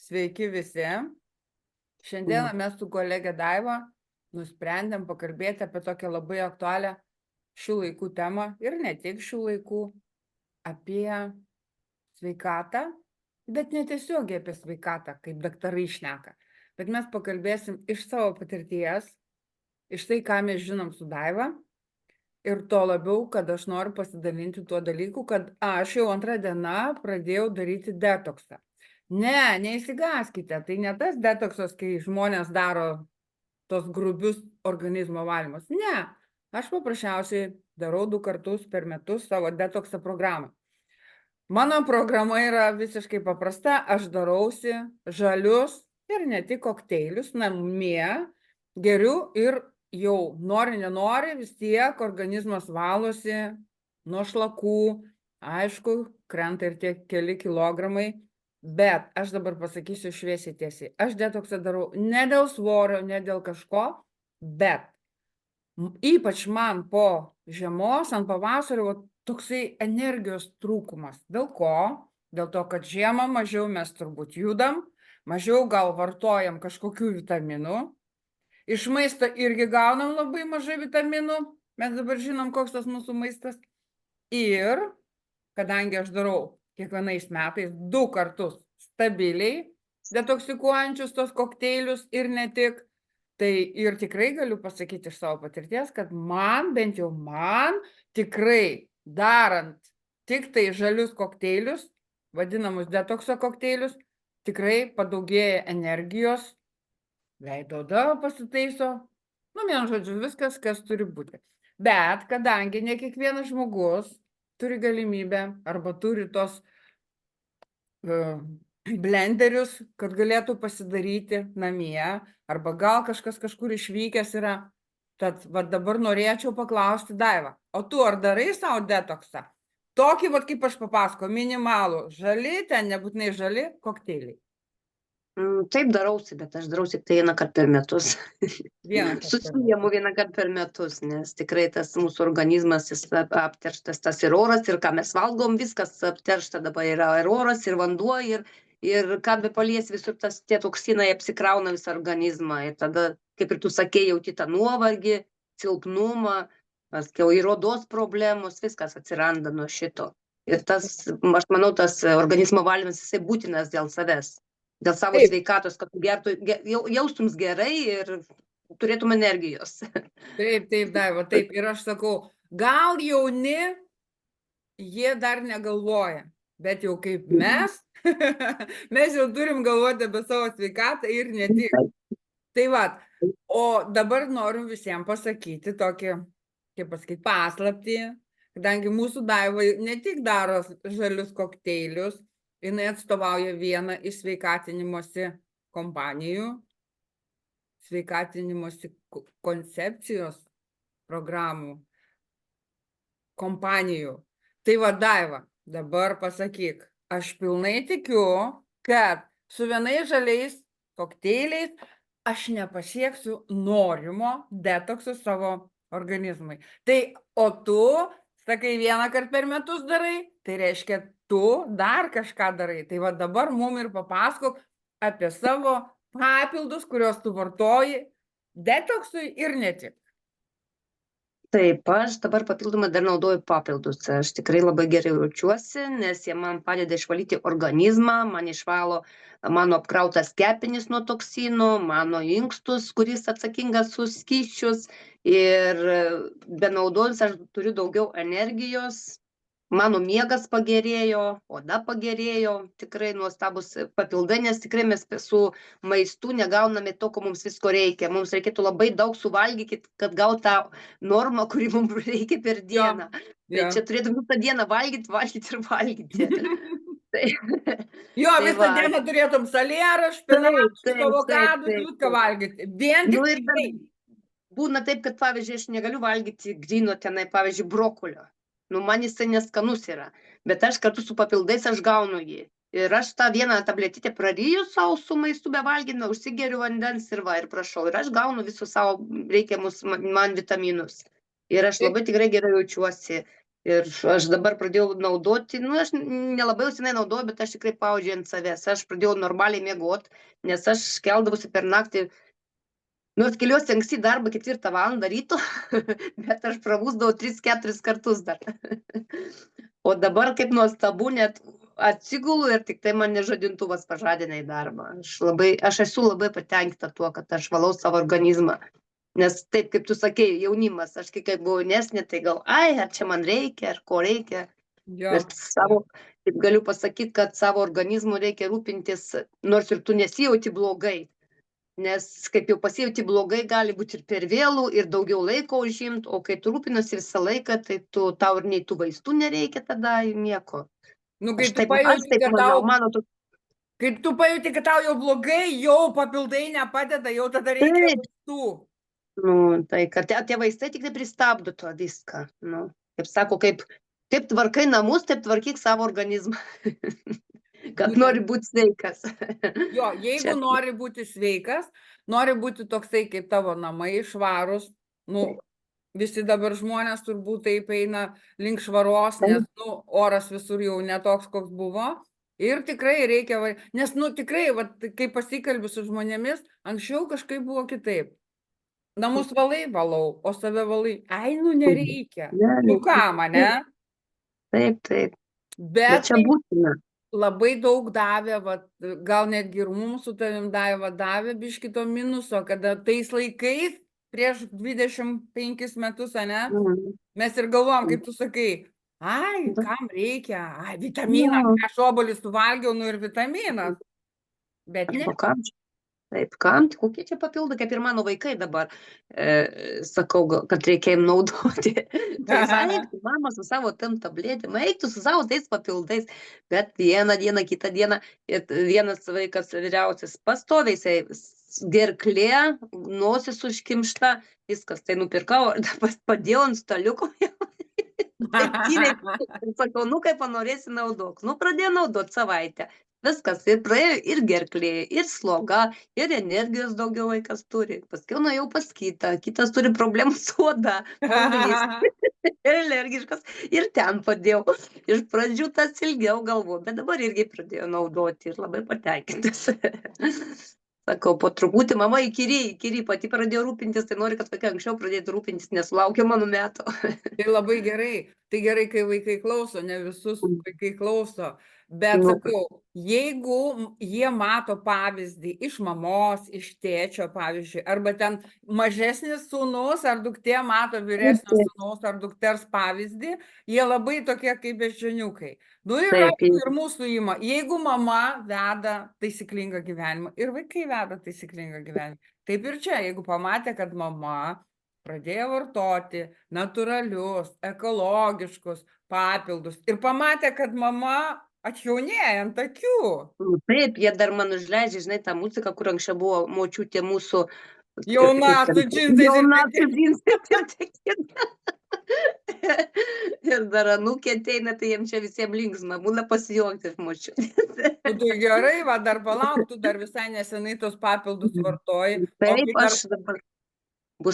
Sveiki visi. Šiandieną mes su kolegė Daiva nusprendėm pakalbėti apie tokią labai aktualią šių laikų temą ir ne tik šių laikų, apie sveikatą, bet netiesiogiai apie sveikatą, kaip daktarai šneka. Bet mes pakalbėsim iš savo patirties, iš tai, ką mes žinom su Daiva. Ir to labiau, kad aš noriu pasidalinti tuo dalyku, kad aš jau antrą dieną pradėjau daryti detoksą. Ne, neįsigąskite, tai ne tas detoksas, kai žmonės daro tos grubius organizmo valymus. Ne, aš paprasčiausiai darau 2 kartus per metus savo detokso programą. Mano programa yra visiškai paprasta, aš darausi žalius ir ne tik kokteilius namie, geriu ir jau nori, nenori, vis tiek organizmas valosi nuo šlakų, aišku, krenta ir tie keli kilogramai, bet aš dabar pasakysiu šviesiai tiesiai, aš detoksą darau ne dėl svorio, ne dėl kažko, bet ypač man po žiemos, ant pavasario, toksai energijos trūkumas. Dėl ko? Dėl to, kad žiemą mažiau mes turbūt judam, mažiau gal vartojam kažkokių vitaminų. Iš maisto irgi gaunam labai mažai vitaminų. Mes dabar žinom, koks tas mūsų maistas. Ir kadangi aš darau kiekvienais metais 2 kartus stabiliai detoksikuojančius tos kokteilius ir ne tik, tai ir tikrai galiu pasakyti iš savo patirties, kad man, bent jau man, tikrai darant tik tai žalius kokteilius, vadinamus detokso kokteilius, tikrai padaugėja energijos, veido oda pasitaiso, vienu žodžiu, viskas, kas turi būti. Bet kadangi ne kiekvienas žmogus turi galimybę arba turi tos blenderius, kad galėtų pasidaryti namie, arba gal kažkas kažkur išvykęs yra. Tad va dabar norėčiau paklausti Daiva, o tu ar darai savo detoksą? Tokį, va kaip aš papasakojau, minimalų, žali, ten nebūtinai žali kokteiliai. Taip darausi, bet aš darausi tik tai 1 kartą per metus. Vieną kartą. Susiimu 1 kartą per metus, nes tikrai tas mūsų organizmas, jis apterštas, tas ir oras, ir ką mes valgom, viskas apteršta dabar yra ir oras, ir vanduo, ir ką be palies, visur tie toksinai apsikrauna visą organizmą. Ir tada, kaip ir tu sakei, jauti tą nuovargį, silpnumą, paskiau ir odos problemos, viskas atsiranda nuo šito. Ir tas, aš manau, tas organizmo valymas, jisai būtinas dėl savęs. Dėl savo Taip. sveikatos, kad jaustums gerai ir turėtum energijos. Taip, Daiva, taip. Ir aš sakau, gal jauni, jie dar negalvoja, bet jau kaip mes, mes jau turim galvoti apie savo sveikatą ir ne tik. Tai va, o dabar noriu visiems pasakyti tokį, kaip pasakyti, paslaptį, kadangi mūsų Daiva ne tik daro žalius kokteilius, jinai atstovauja vieną iš sveikatinimosi kompanijų, sveikatinimosi koncepcijos programų kompanijų. Tai va, Daiva, dabar pasakyk, aš pilnai tikiu, kad su vienais žaliais kokteiliais aš nepasieksiu norimo detokso savo organizmui. Tai, o tu, sakai, 1 kartą per metus darai, tai reiškia, tu dar kažką darai. Tai va dabar mum ir papasakok apie savo papildus, kuriuos tu vartoji detoksui ir ne tik. Taip, aš dabar papildomai dar naudoju papildus. Aš tikrai labai gerai jaučiuosi, nes jie man padeda išvalyti organizmą, man išvalo mano apkrautas kepenis nuo toksinų, mano inkstus, kuris atsakingas už skysčius. Ir benaudojus aš turiu daugiau energijos, mano miegas pagerėjo, oda pagerėjo, tikrai nuostabus papildai, nes tikrai mes su maistu negauname to, ko mums visko reikia. Mums reikėtų labai daug suvalgyti, kad gautų tą normą, kuri mums reikia per dieną. Tai čia turėtum visą dieną valgyti ir valgyti. Jo, visą dieną turėtum salierą, špinatus, avokadus, viską valgyti. Vien tik tai. Būna taip, kad, pavyzdžiui, aš negaliu valgyti gryno tenai, pavyzdžiui, brokolio. Man jisai neskanus yra, bet aš kartu su papildais aš gaunu jį. Ir aš tą vieną tabletytę praryju savo su maistu bevalgydama, užsigeriu vandens ir prašau. Ir aš gaunu visus savo reikiamus man vitaminus. Ir aš labai tikrai gerai jaučiuosi. Ir aš dabar pradėjau naudoti, nu, aš nelabai jau senai naudoju, bet aš tikrai spaudžiu ant savęs. Aš pradėjau normaliai miegot, nes aš keldavausi per naktį, nors keliuosi anksti į darbą 4 valandą ryto, bet aš prabusdavau 3-4 kartus dar. O dabar kaip nuostabu, net atsigulu ir tik tai mane žadintuvas pažadina į darbą. Aš esu labai patenkinta tuo, kad aš valau savo organizmą. Nes taip, kaip tu sakei, jaunimas, aš kai buvau jaunesnė, tai gal, ai, ar čia man reikia, ar ko reikia. Jo, Bet taip galiu pasakyti, kad savo organizmu reikia rūpintis, nors ir tu nesijauti blogai. Nes kaip jau pasijauti blogai, gali būti ir per vėlų, ir daugiau laiko užimt, o kai tu rūpinasi visą laiką, tai tau ir nei tų vaistų nereikia tada nieko. nu, Aš taip manau, kai tu pajauti, kad tau jau blogai, jau papildai nepadeda, jau tada reikia taip, vaistų. nu, tai kad tie vaistai tik tai pristabdo to viską. Nu, kaip sako, kaip tvarkai namus, taip tvarkyk savo organizmą. Kad nori būti sveikas. Jo, jeigu nori būti sveikas, nori būti toksai kaip tavo namai, švarus, nu, visi dabar žmonės turbūt taip eina link švaros, nes, nu, oras visur jau netoks, koks buvo. Ir tikrai reikia, nes, nu, tikrai, va, kai pasikalbiu su žmonėmis, anksčiau kažkaip buvo kitaip. Namus valai, valau, o save valai, ai, nu, nereikia. Nu, ką, mane? Taip. Bet čia būtina. Labai daug davė, vat, gal netgi ir mums su tavim davė biškito minuso, kada tais laikais, prieš 25 metus, ane, mes ir galvojom, kaip tu sakai, ai, kam reikia, ai, vitaminą, aš obuolį suvalgiau, nu ir vitaminas. Bet ne. Taip, kam, kokie čia papildai, kaip ir mano vaikai dabar, sakau, kad reikia jiem naudoti. Tai eik, mama su savo tam tabletėm, eik tu su savo tais papildais, bet vieną dieną, kitą dieną, ir vienas vaikas vyriausias pastoviai, gerklė, nosis užkimšta, viskas, tai nupirkau, padėjau ant staliuko. Sakau, nu kaip panorėsi naudok, nu pradėjau naudot savaitę. Viskas, ir praėjo ir gerklė, ir sloga, ir energijos daugiau vaikas turi. Paskiau nuėjau pas kitas turi problemų su oda, ir alergiškas, ir ten padėjau. Iš pradžių tas ilgiau galvoju, bet dabar irgi pradėjau naudoti ir labai patenkintas. Sakau, po truputį mama įkyri pati pradėjo rūpintis, tai nori, kad vaikai anksčiau pradėtų rūpintis, nesulaukė mano metų. Tai labai gerai, kai vaikai klauso, ne visus vaikai klauso. Bet sakau, jeigu jie mato pavyzdį iš mamos, iš tėčio, pavyzdžiui, arba ten mažesnis sūnus ar duktė mato vyresnio sūnaus ar dukters pavyzdį, jie labai tokie kaip beždžioniukai. Nu ir mūsų įma. Jeigu mama veda taisyklingą gyvenimą ir vaikai veda taisyklingą gyvenimą, taip ir čia, jeigu pamatė, kad mama pradėjo vartoti natūralius, ekologiškus papildus ir pamatė, kad mama atjaunėja ant akių. Taip, jie dar man užleidžia, žinai, tą muziką, kur anksčiau buvo močiutė mūsų. Jaunatų džinsai. Ir dar anūkė ateina, tai jiems čia visiems linksma, būna pasijuokti iš močiutės. Nu tai gerai, va, dar palauk, tu dar visai nesenai tos papildus vartoji. Taip, aš dabar,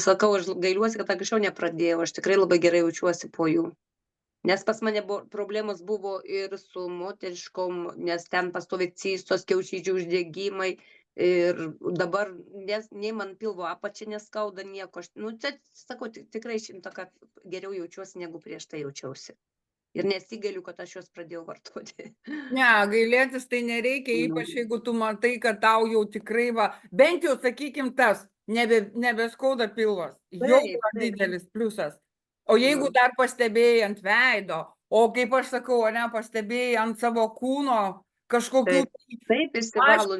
sakau, aš gailiuosi, kad anksčiau nepradėjau, aš tikrai labai gerai jaučiuosi po jų. Nes pas mane problemos buvo ir su moteriškom, nes ten pastoviai cistos, kiaušidžių uždegimai ir dabar nei man pilvo apačia neskauda nieko. Nu, čia, sakau, tikrai 100 kartų geriau jaučiuosi, negu prieš tai jaučiausi. Ir nesigailiu, kad aš juos pradėjau vartoti. Ne, gailėtis tai nereikia, ypač jeigu tu matai, kad tau jau tikrai va, bent jau, sakykim, tas, nebeskauda pilvas. Jau yra didelis pliusas. O jeigu dar pastebėjai ant veido, o kaip aš sakau, ne, pastebėjai ant savo kūno kažkokių... Taip, išsivalo.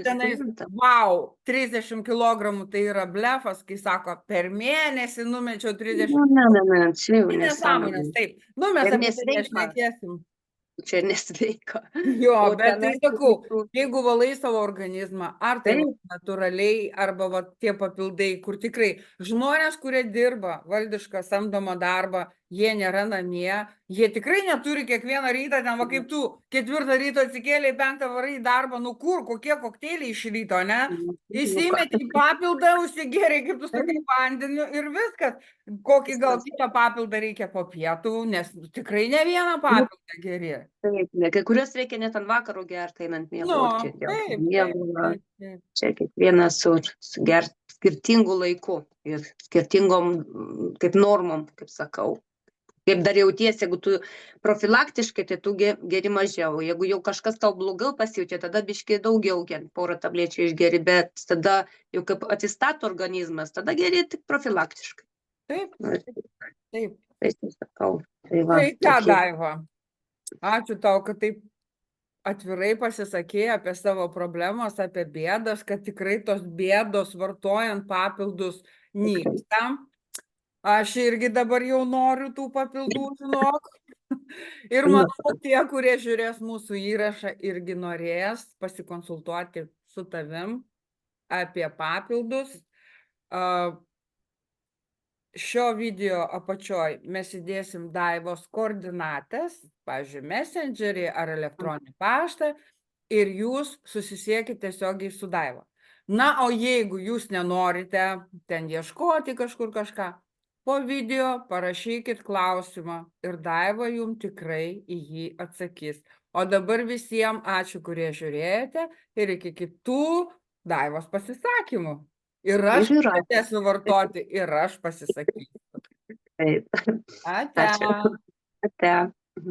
Vau, 30 kilogramų tai yra blefas, kai sako, per mėnesį numečiau 30 kilogramų. Ne, čia jau nesąmonės. Taip, nu mes apie tai nešnekėsim. Čia nesveika. Jo, bet tai sakau, jeigu valai savo organizmą, ar tai natūraliai, arba va, tie papildai, kur tikrai žmonės, kurie dirba valdišką samdomą darbą, jie nėra namie, jie tikrai neturi kiekvieną rytą, ten va kaip tu, 4 ryto atsikėlė, 5 varai į darbą, nu kur, kokie kokteiliai iš ryto, ne? Įsimetė į papildą, užsigėrė, kaip tu sakai, vandeniu ir viskas. Kokį gal kitą papildą reikia po pietų, nes tikrai ne vieną papildą geri. Taip, kai kurios reikia net ant vakaro gerti, einant Nu, miegoti. taip, Miego, taip. čia kiekvienas gert skirtingų laikų ir skirtingom, kaip normom, kaip sakau. Kaip dar jautiesi, jeigu tu profilaktiškai, tai tu geri mažiau. Jeigu jau kažkas tau blogiau pasijaučia, tada biškai daugiau porą tablečių išgeri, bet tada jau kaip atsistato organizmas, tada geri tik profilaktiškai. Taip, taip. Tai sakau. Tai va, Tai ką, Daiva, ačiū tau, kad taip atvirai pasisakė apie savo problemas, apie bėdas, kad tikrai tos bėdos vartojant papildus nyksta. Aš irgi dabar jau noriu tų papildų, žinok. Ir manau, tie, kurie žiūrės mūsų įrašą, irgi norės pasikonsultuoti su tavim apie papildus. Šio video apačioj mes įdėsim Daivos koordinates, pavyzdžiui, Messengerį ar elektroninį paštą, ir jūs susisiekite tiesiogiai su Daiva. Na, o jeigu jūs nenorite ten ieškoti kažkur kažką, po video parašykit klausimą ir Daiva jums tikrai į jį atsakys. O dabar visiems ačiū, kurie žiūrėjote, ir iki kitų Daivos pasisakymų. Ir aš pradėsiu vartoti, ir aš pasisakysiu. Taip. Ate. Ate.